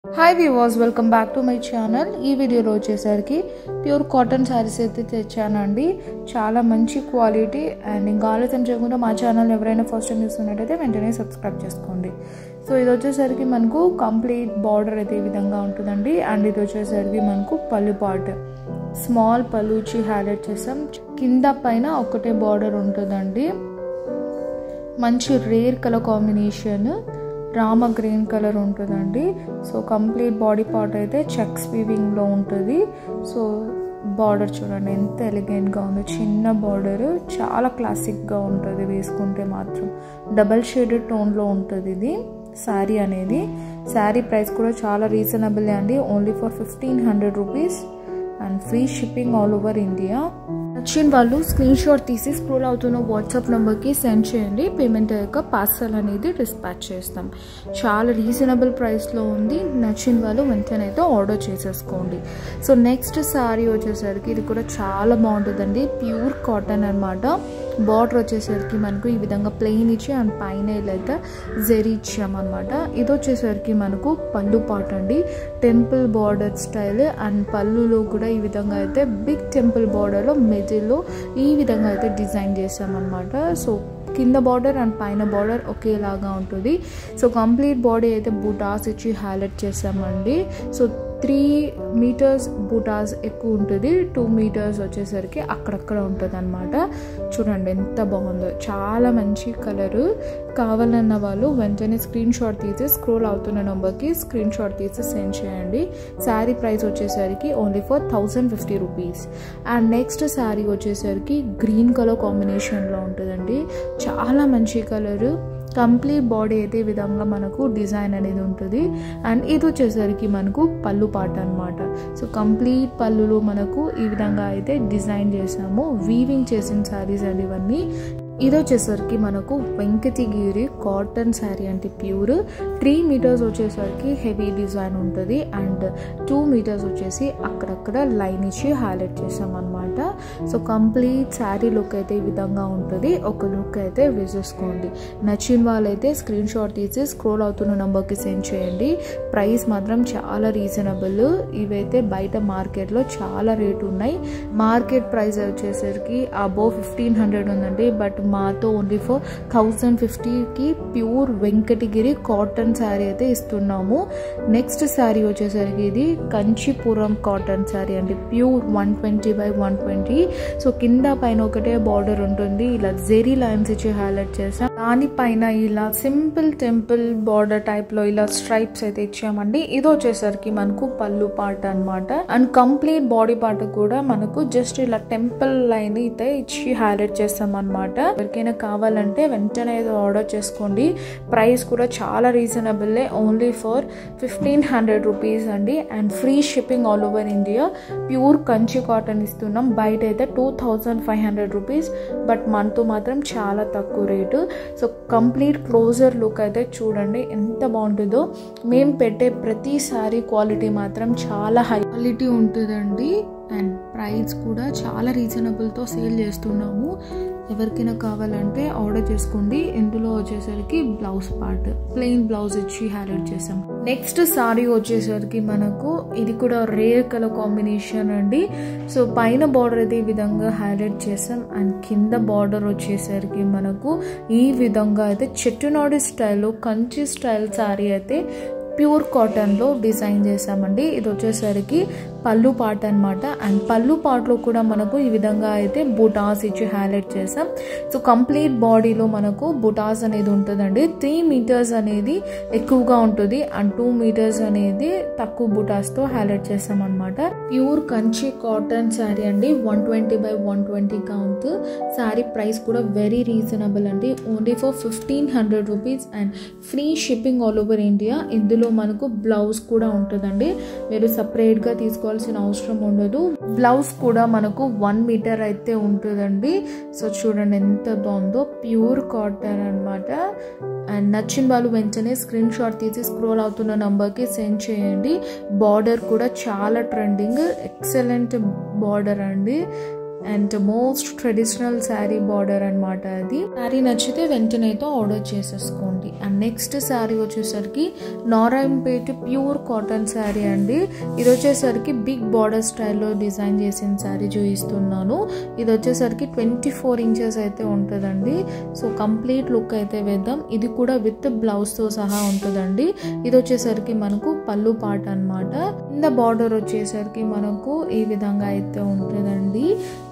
Hi viewers, welcome back to my channel. ఈ వీడియోలో వచ్చేసరికి ప్యూర్ కాటన్ శారీస్ అయితే తెచ్చానండి. చాలా మంచి క్వాలిటీ అండ్ ఇంకా ఆలస్యం చేయకుండా మా ఛానల్ ఎవరైనా ఫస్ట్ టైం చూస్తున్నట్టయితే వెంటనే సబ్స్క్రైబ్ చేసుకోండి. సో ఇది వచ్చేసరికి మనకు కంప్లీట్ బార్డర్ అయితే ఈ విధంగా ఉంటుందండి. అండ్ ఇది వచ్చేసరికి మనకు పళ్ళు పార్ట్ స్మాల్ పళ్ళు ఇచ్చి హైలైట్ చేస్తాం. కింద పైన ఒకటే బార్డర్ ఉంటుందండి. మంచి rare colour combination Rama green colour ఉంటుందండి. సో కంప్లీట్ బాడీ పార్ట్ అయితే చెక్స్ వీవింగ్లో ఉంటుంది. సో బార్డర్ చూడండి ఎంత ఎలిగెంట్గా ఉందో. చిన్న బార్డర్ చాలా క్లాసిక్గా ఉంటుంది. వేసుకుంటే మాత్రం డబల్ షేడెడ్ టోన్లో ఉంటుంది ఇది శారీ అనేది. శారీ ప్రైస్ కూడా చాలా రీజనబుల్ అండి. Only for 1500 rupees and free shipping all over India. నచ్చిన వాళ్ళు స్క్రీన్ షాట్ తీసి స్క్రోల్ అవుతున్న వాట్సాప్ నెంబర్కి సెండ్ చేయండి. పేమెంట్ అయ్యాక పార్సల్ అనేది డిస్పాచ్ చేస్తాం. చాలా రీజనబుల్ ప్రైస్లో ఉంది. నచ్చిన వాళ్ళు వెంటనే అయితే ఆర్డర్ చేసేసుకోండి. సో నెక్స్ట్ శారీ వచ్చేసరికి ఇది కూడా చాలా బాగుంటుందండి. ప్యూర్ కాటన్ అనమాట. బార్డర్ వచ్చేసరికి మనకు ఈ విధంగా ప్లెయిన్ ఇచ్చి అండ్ పైన ఇలా జెరీ ఇచ్చామన్నమాట. ఇది వచ్చేసరికి మనకు పళ్ళు పార్ట్ అండి. టెంపుల్ బార్డర్ స్టైల్ అండ్ పళ్ళులో కూడా ఈ విధంగా అయితే బిగ్ టెంపుల్ బార్డర్లో మిడిల్లో ఈ విధంగా అయితే డిజైన్ చేసామన్నమాట. సో కింద బార్డర్ అండ్ పైన బార్డర్ ఒకేలాగా ఉంటుంది. సో కంప్లీట్ బాడీ అయితే బూటాస్ ఇచ్చి హైలైట్ చేసామండి. సో 3 మీటర్స్ బూటాస్ ఎక్కువ ఉంటుంది. 2 మీటర్స్ వచ్చేసరికి అక్కడక్కడ ఉంటుంది అనమాట. చూడండి ఎంత బాగుందో. చాలా మంచి కలరు. కావాలన్న వాళ్ళు వెంటనే స్క్రీన్ షాట్ తీసి స్క్రోల్ అవుతున్న నెంబర్కి స్క్రీన్ షాట్ తీసి సెండ్ చేయండి. శారీ ప్రైస్ వచ్చేసరికి only for 1050 rupees. And next sari వచ్చేసరికి గ్రీన్ కలర్ కాంబినేషన్లో ఉంటుందండి. చాలా మంచి కలరు. కంప్లీట్ బాడీ అయితే ఈ విధంగా మనకు డిజైన్ అనేది ఉంటుంది. అండ్ ఇది వచ్చేసరికి మనకు పళ్ళు పాట అనమాట. సో కంప్లీట్ పళ్ళులో మనకు ఈ విధంగా అయితే డిజైన్ చేసాము. వీవింగ్ చేసిన శారీస్ అండి ఇవన్నీ. ఇది వచ్చేసరికి మనకు వెంకటగిరి కాటన్ శారీ అంటే ప్యూర్. 3 మీటర్స్ వచ్చేసరికి హెవీ డిజైన్ ఉంటుంది. అండ్ 2 మీటర్స్ వచ్చేసి అక్కడక్కడ లైన్ ఇచ్చి హైలైట్ చేసాం అనమాట. సో కంప్లీట్ శారీ లుక్ అయితే ఈ విధంగా ఉంటుంది. ఒక లుక్ అయితే వేసేసుకోండి. నచ్చిన వాళ్ళైతే స్క్రీన్ షాట్ తీసి స్క్రోల్ అవుతున్న నెంబర్కి సెండ్ చేయండి. ప్రైస్ మాత్రం చాలా రీజనబుల్. ఇవైతే బయట మార్కెట్లో చాలా రేటు ఉన్నాయి. మార్కెట్ ప్రైస్ వచ్చేసరికి అబోవ్ 1500 ఉందండి. బట్ మాతో ఓన్లీ ఫర్ 1050కి ప్యూర్ వెంకటగిరి కాటన్ శారీ అయితే ఇస్తున్నాము. నెక్స్ట్ శారీ వచ్చేసరికి ఇది కంచిపురం కాటన్ శారీ అండి. Pure 120x120. సో కింద పైన ఒకటే బార్డర్ ఉంటుంది. ఇలా జెరీ లైన్స్ ఇచ్చి హైలైట్ చేసాం. దానిపైన ఇలా సింపుల్ టెంపుల్ బార్డర్ టైప్లో ఇలా స్ట్రైప్స్ అయితే ఇచ్చామండి. ఇది వచ్చేసరికి మనకు పళ్ళు పార్ట్ అనమాట. అండ్ కంప్లీట్ బాడీ పార్ట్ కూడా మనకు జస్ట్ ఇలా టెంపుల్ లైన్ అయితే ఇచ్చి హైలైట్ చేస్తాం అనమాట. ఎవరికైనా కావాలంటే వెంటనే ఆర్డర్ చేసుకోండి. ప్రైస్ కూడా చాలా రీజనబుల్. ఓన్లీ ఫర్ 1500 రూపీస్ అండి. And free shipping all over India. Pure Kanchi cotton ఇస్తున్నాం. బయట అయితే 2500 రూపీస్. బట్ మనతో మాత్రం చాలా తక్కువ rate. So complete closer look అయితే చూడండి ఎంత బాగుంటుందో. మేము పెట్టే ప్రతి సారీ క్వాలిటీ మాత్రం చాలా హై క్వాలిటీ ఉంటుందండి. అండ్ ప్రైస్ కూడా చాలా రీజనబుల్తో సేల్ చేస్తున్నాము. ఎవరికైనా కావాలంటే ఆర్డర్ చేసుకోండి. ఇందులో వచ్చేసరికి బ్లౌజ్ పార్ట్ ప్లెయిన్ బ్లౌజ్ ఇచ్చి హైలైట్ చేసాం. నెక్స్ట్ సారీ వచ్చేసరికి మనకు ఇది కూడా రేర్ కలర్ కాంబినేషన్ అండి. సో పైన బార్డర్ అయితే ఈ విధంగా హైలైట్ చేసాం. అండ్ కింద బార్డర్ వచ్చేసరికి మనకు ఈ విధంగా అయితే చెట్టునాడు స్టైల్లో కంచి స్టైల్ సారీ అయితే ప్యూర్ కాటన్లో డిజైన్ చేసామండి. ఇది వచ్చేసరికి పళ్ళు పార్ట్ అనమాట. అండ్ పళ్ళు పార్ట్లో కూడా మనకు ఈ విధంగా అయితే బుటాస్ ఇచ్చి హైలైట్ చేసాం. సో కంప్లీట్ బాడీలో మనకు బుటాస్ అనేది ఉంటుందండి. 3 మీటర్స్ అనేది ఎక్కువగా ఉంటుంది. అండ్ 2 మీటర్స్ అనేది తక్కువ బుటాస్తో హైలైట్ చేసాం అనమాట. ప్యూర్ కంచి కాటన్ శారీ అండి. 120x120 count. శారీ ప్రైస్ కూడా వెరీ రీజనబుల్ అండి. Only for 1500 rupees and free shipping all over India. ఇందులో మనకు బ్లౌజ్ కూడా ఉంటుందండి. మీరు సపరేట్గా తీసుకోవాల్సిన అవసరం ఉండదు. బ్లౌజ్ కూడా మనకు 1 మీటర్ అయితే ఉంటుందండి. సో చూడండి ఎంత బాగుందో. ప్యూర్ కాటన్ అనమాట. అండ్ నచ్చిన వాళ్ళు వెంటనే స్క్రీన్ షాట్ తీసి స్క్రోల్ అవుతున్న నంబర్కి సెండ్ చేయండి. బార్డర్ కూడా చాలా ట్రెండింగ్. ఎక్సలెంట్ బార్డర్ అండి. And most traditional sari border అనమాట. అది శారీ నచ్చితే వెంటనే అయితే ఆర్డర్ చేసేసుకోండి. అండ్ నెక్స్ట్ శారీ వచ్చేసరికి నారాయణపేట ప్యూర్ కాటన్ శారీ అండి. ఇది వచ్చేసరికి బిగ్ బార్డర్ స్టైల్లో డిజైన్ చేసిన శారీ చూపిస్తున్నాను. ఇది వచ్చేసరికి 24 ఇంచెస్ అయితే ఉంటుందండి. సో కంప్లీట్ లుక్ అయితే వేద్దాం. ఇది కూడా విత్ బ్లౌజ్తో సహా ఉంటుందండి. ఇది వచ్చేసరికి మనకు పళ్ళు పార్ట్ అనమాట. కింద బార్డర్ వచ్చేసరికి మనకు ఈ విధంగా అయితే ఉంటుందండి.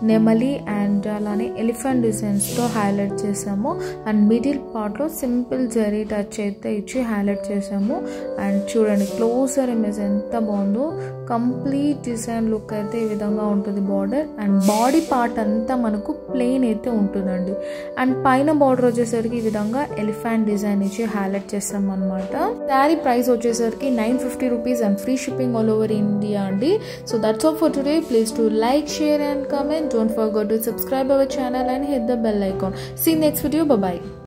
నెమలి అండ్ అలానే ఎలిఫెంట్ డిజైన్స్తో హైలైట్ చేసాము. అండ్ మిడిల్ పార్ట్లో సింపుల్ జరీ టచ్ అయితే ఇచ్చి హైలైట్ చేసాము. అండ్ చూడండి క్లోజర్ ఇమేజ్ ఎంత బాగుందో. కంప్లీట్ డిజైన్ లుక్ అయితే ఈ విధంగా ఉంటుంది బార్డర్. అండ్ బాడీ పార్ట్ అంతా మనకు ప్లెయిన్ అయితే ఉంటుందండి. అండ్ పైన బార్డర్ వచ్చేసరికి ఈ విధంగా ఎలిఫెంట్ డిజైన్ ఇచ్చి హైలైట్ చేస్తాం అనమాట. శారీ ప్రైస్ వచ్చేసరికి 950 rupees and free shipping all over India అండి. So that's all for today. Please to like, share and comment. Don't forget to subscribe our channel and hit the bell icon. See you next video. Bye bye.